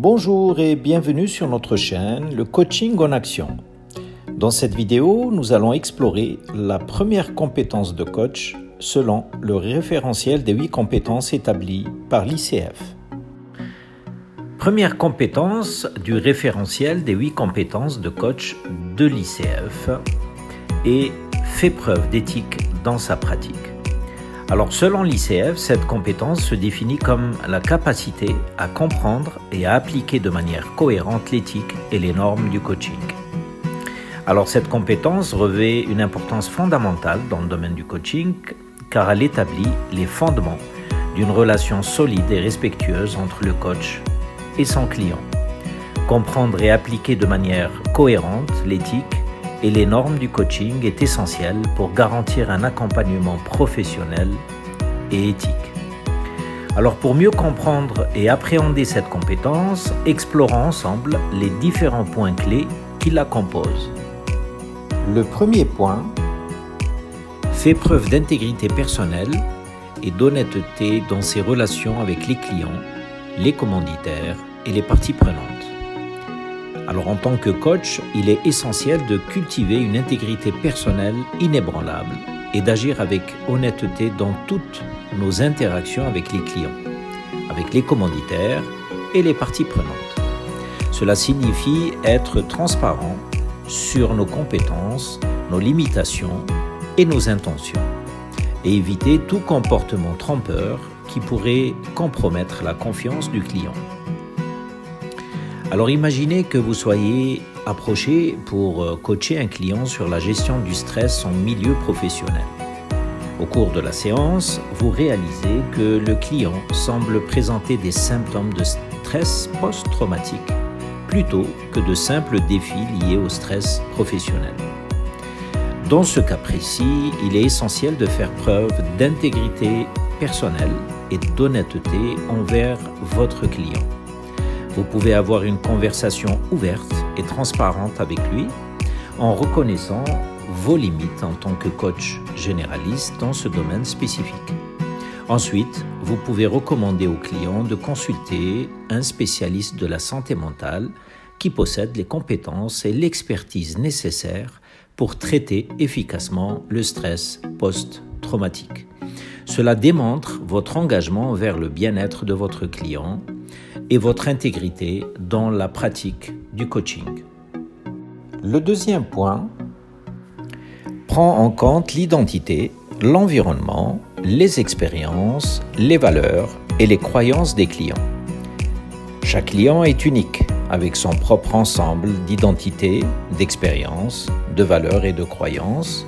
Bonjour et bienvenue sur notre chaîne, le coaching en action. Dans cette vidéo, nous allons explorer la première compétence de coach selon le référentiel des 8 compétences établies par l'ICF. Première compétence du référentiel des 8 compétences de coach de l'ICF et fait preuve d'éthique dans sa pratique. Alors, selon l'ICF, cette compétence se définit comme la capacité à comprendre et à appliquer de manière cohérente l'éthique et les normes du coaching. Alors, cette compétence revêt une importance fondamentale dans le domaine du coaching car elle établit les fondements d'une relation solide et respectueuse entre le coach et son client. Comprendre et appliquer de manière cohérente l'éthique et les normes du coaching est essentiel pour garantir un accompagnement professionnel et éthique. Alors pour mieux comprendre et appréhender cette compétence, explorons ensemble les différents points clés qui la composent. Le premier point fait preuve d'intégrité personnelle et d'honnêteté dans ses relations avec les clients, les commanditaires et les parties prenantes. Alors en tant que coach, il est essentiel de cultiver une intégrité personnelle inébranlable et d'agir avec honnêteté dans toutes nos interactions avec les clients, avec les commanditaires et les parties prenantes. Cela signifie être transparent sur nos compétences, nos limitations et nos intentions et éviter tout comportement trompeur qui pourrait compromettre la confiance du client. Alors imaginez que vous soyez approché pour coacher un client sur la gestion du stress en milieu professionnel. Au cours de la séance, vous réalisez que le client semble présenter des symptômes de stress post-traumatique plutôt que de simples défis liés au stress professionnel. Dans ce cas précis, il est essentiel de faire preuve d'intégrité personnelle et d'honnêteté envers votre client. Vous pouvez avoir une conversation ouverte et transparente avec lui en reconnaissant vos limites en tant que coach généraliste dans ce domaine spécifique. Ensuite, vous pouvez recommander au client de consulter un spécialiste de la santé mentale qui possède les compétences et l'expertise nécessaires pour traiter efficacement le stress post-traumatique. Cela démontre votre engagement vers le bien-être de votre client et votre intégrité dans la pratique du coaching. Le deuxième point prend en compte l'identité, l'environnement, les expériences, les valeurs et les croyances des clients. Chaque client est unique, avec son propre ensemble d'identité, d'expériences, de valeurs et de croyances.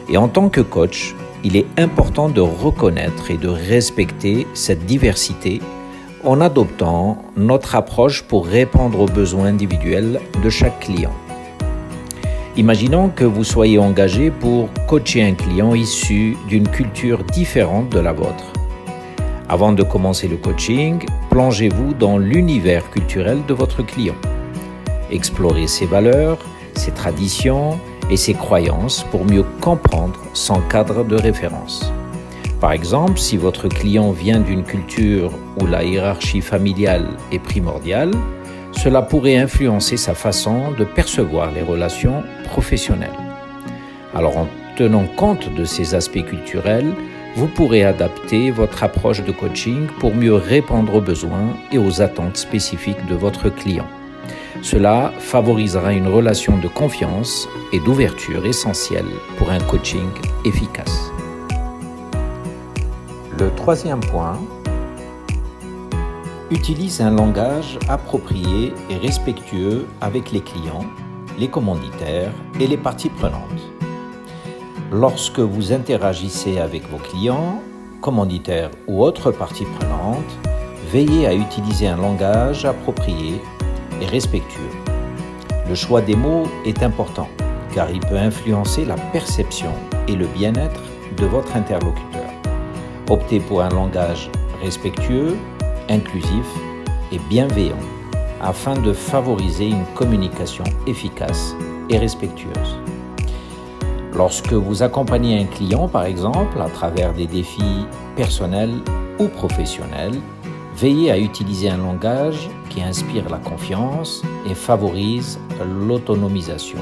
Et en tant que coach, il est important de reconnaître et de respecter cette diversité en adoptant notre approche pour répondre aux besoins individuels de chaque client. Imaginons que vous soyez engagé pour coacher un client issu d'une culture différente de la vôtre. Avant de commencer le coaching, plongez-vous dans l'univers culturel de votre client. Explorez ses valeurs, ses traditions et ses croyances pour mieux comprendre son cadre de référence. Par exemple, si votre client vient d'une culture où la hiérarchie familiale est primordiale, cela pourrait influencer sa façon de percevoir les relations professionnelles. Alors, en tenant compte de ces aspects culturels, vous pourrez adapter votre approche de coaching pour mieux répondre aux besoins et aux attentes spécifiques de votre client. Cela favorisera une relation de confiance et d'ouverture essentielle pour un coaching efficace. Le troisième point utilise un langage approprié et respectueux avec les clients, les commanditaires et les parties prenantes. Lorsque vous interagissez avec vos clients, commanditaires ou autres parties prenantes, veillez à utiliser un langage approprié et respectueux. Le choix des mots est important car il peut influencer la perception et le bien-être de votre interlocuteur. Optez pour un langage respectueux, inclusif et bienveillant afin de favoriser une communication efficace et respectueuse. Lorsque vous accompagnez un client, par exemple, à travers des défis personnels ou professionnels, veillez à utiliser un langage qui inspire la confiance et favorise l'autonomisation.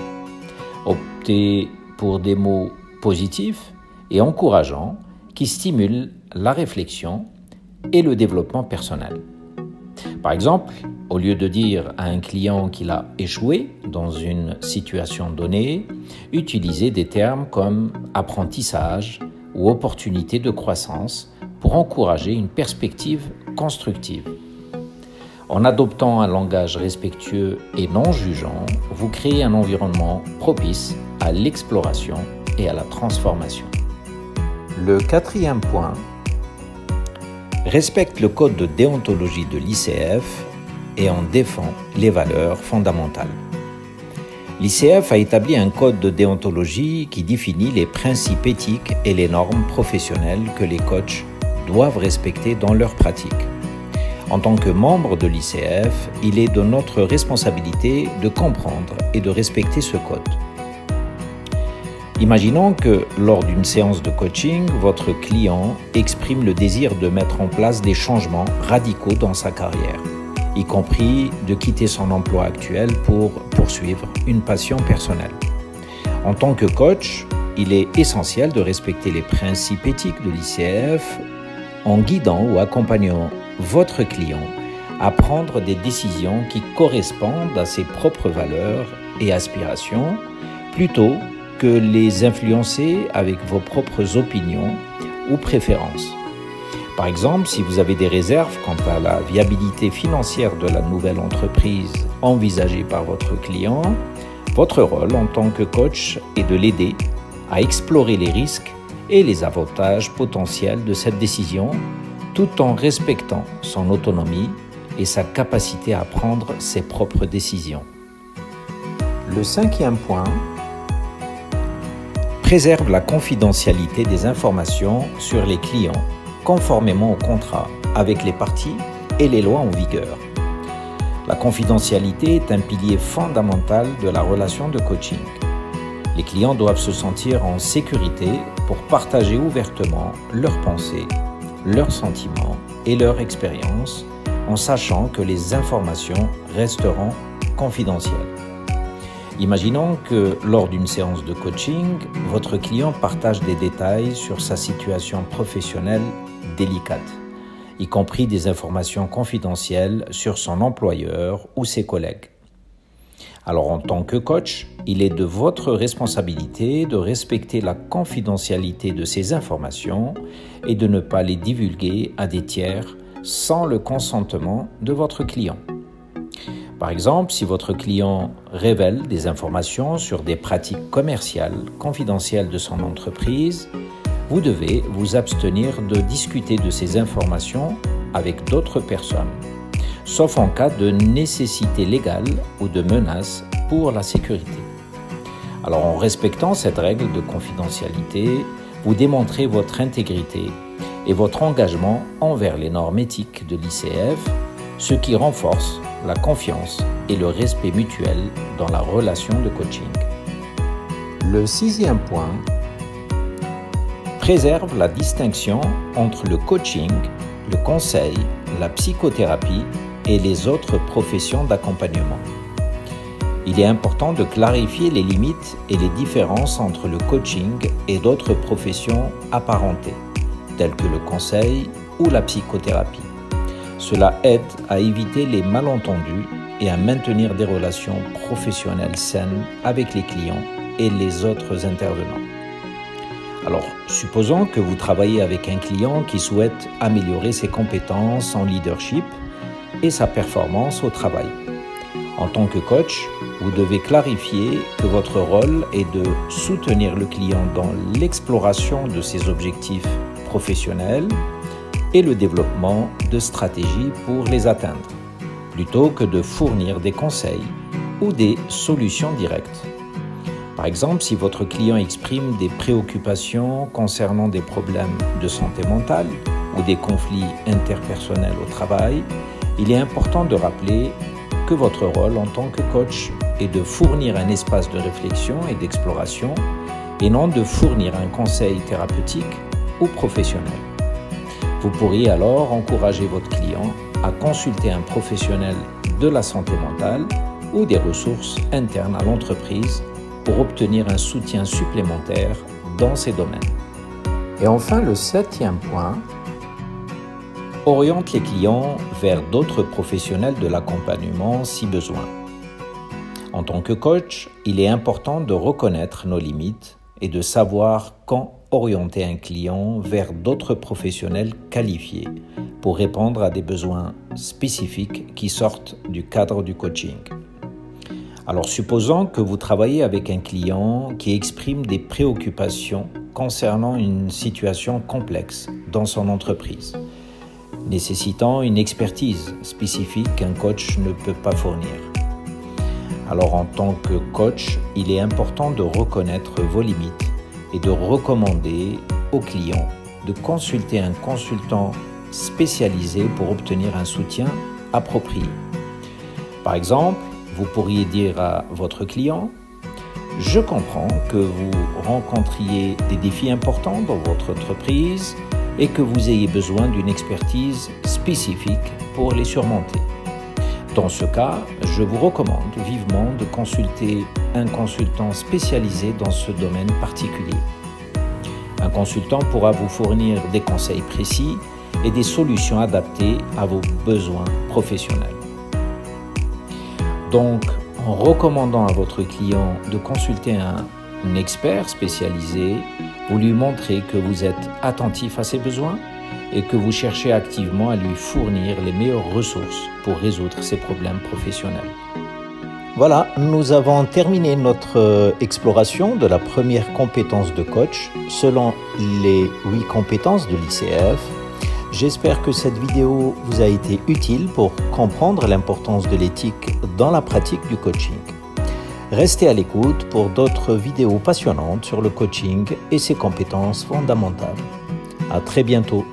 Optez pour des mots positifs et encourageants qui stimulent la réflexion et le développement personnel. Par exemple, au lieu de dire à un client qu'il a échoué dans une situation donnée, utilisez des termes comme apprentissage ou opportunité de croissance pour encourager une perspective constructive. En adoptant un langage respectueux et non jugeant, vous créez un environnement propice à l'exploration et à la transformation. Le quatrième point, respecte le code de déontologie de l'ICF et en défend les valeurs fondamentales. L'ICF a établi un code de déontologie qui définit les principes éthiques et les normes professionnelles que les coachs doivent respecter dans leur pratique. En tant que membre de l'ICF, il est de notre responsabilité de comprendre et de respecter ce code. Imaginons que lors d'une séance de coaching, votre client exprime le désir de mettre en place des changements radicaux dans sa carrière, y compris de quitter son emploi actuel pour poursuivre une passion personnelle. En tant que coach, il est essentiel de respecter les principes éthiques de l'ICF en guidant ou accompagnant votre client à prendre des décisions qui correspondent à ses propres valeurs et aspirations, plutôt que les influencer avec vos propres opinions ou préférences. Par exemple, si vous avez des réserves quant à la viabilité financière de la nouvelle entreprise envisagée par votre client, votre rôle en tant que coach est de l'aider à explorer les risques et les avantages potentiels de cette décision, tout en respectant son autonomie et sa capacité à prendre ses propres décisions. Le cinquième point, préserve la confidentialité des informations sur les clients conformément au contrat avec les parties et les lois en vigueur. La confidentialité est un pilier fondamental de la relation de coaching. Les clients doivent se sentir en sécurité pour partager ouvertement leurs pensées, leurs sentiments et leurs expériences en sachant que les informations resteront confidentielles. Imaginons que lors d'une séance de coaching, votre client partage des détails sur sa situation professionnelle délicate, y compris des informations confidentielles sur son employeur ou ses collègues. Alors en tant que coach, il est de votre responsabilité de respecter la confidentialité de ces informations et de ne pas les divulguer à des tiers sans le consentement de votre client. Par exemple, si votre client révèle des informations sur des pratiques commerciales confidentielles de son entreprise, vous devez vous abstenir de discuter de ces informations avec d'autres personnes, sauf en cas de nécessité légale ou de menace pour la sécurité. Alors, en respectant cette règle de confidentialité, vous démontrez votre intégrité et votre engagement envers les normes éthiques de l'ICF, ce qui renforce la confiance et le respect mutuel dans la relation de coaching. Le sixième point, préserve la distinction entre le coaching, le conseil, la psychothérapie et les autres professions d'accompagnement. Il est important de clarifier les limites et les différences entre le coaching et d'autres professions apparentées, telles que le conseil ou la psychothérapie. Cela aide à éviter les malentendus et à maintenir des relations professionnelles saines avec les clients et les autres intervenants. Alors, supposons que vous travaillez avec un client qui souhaite améliorer ses compétences en leadership et sa performance au travail. En tant que coach, vous devez clarifier que votre rôle est de soutenir le client dans l'exploration de ses objectifs professionnels et le développement de stratégies pour les atteindre, plutôt que de fournir des conseils ou des solutions directes. Par exemple, si votre client exprime des préoccupations concernant des problèmes de santé mentale ou des conflits interpersonnels au travail, il est important de rappeler que votre rôle en tant que coach est de fournir un espace de réflexion et d'exploration et non de fournir un conseil thérapeutique ou professionnel. Vous pourriez alors encourager votre client à consulter un professionnel de la santé mentale ou des ressources internes à l'entreprise pour obtenir un soutien supplémentaire dans ces domaines. Et enfin, le 7e point, oriente les clients vers d'autres professionnels de l'accompagnement si besoin. En tant que coach, il est important de reconnaître nos limites et de savoir quand orienter un client vers d'autres professionnels qualifiés pour répondre à des besoins spécifiques qui sortent du cadre du coaching. Alors, supposons que vous travaillez avec un client qui exprime des préoccupations concernant une situation complexe dans son entreprise, nécessitant une expertise spécifique qu'un coach ne peut pas fournir. Alors, en tant que coach, il est important de reconnaître vos limites et de recommander aux clients de consulter un consultant spécialisé pour obtenir un soutien approprié. Par exemple, vous pourriez dire à votre client: « Je comprends que vous rencontriez des défis importants dans votre entreprise et que vous ayez besoin d'une expertise spécifique pour les surmonter. Dans ce cas, je vous recommande vivement de consulter un consultant spécialisé dans ce domaine particulier. Un consultant pourra vous fournir des conseils précis et des solutions adaptées à vos besoins professionnels. » Donc, en recommandant à votre client de consulter un expert spécialisé, vous lui montrez que vous êtes attentif à ses besoins et que vous cherchez activement à lui fournir les meilleures ressources pour résoudre ses problèmes professionnels. Voilà, nous avons terminé notre exploration de la première compétence de coach selon les 8 compétences de l'ICF. J'espère que cette vidéo vous a été utile pour comprendre l'importance de l'éthique dans la pratique du coaching. Restez à l'écoute pour d'autres vidéos passionnantes sur le coaching et ses compétences fondamentales. À très bientôt.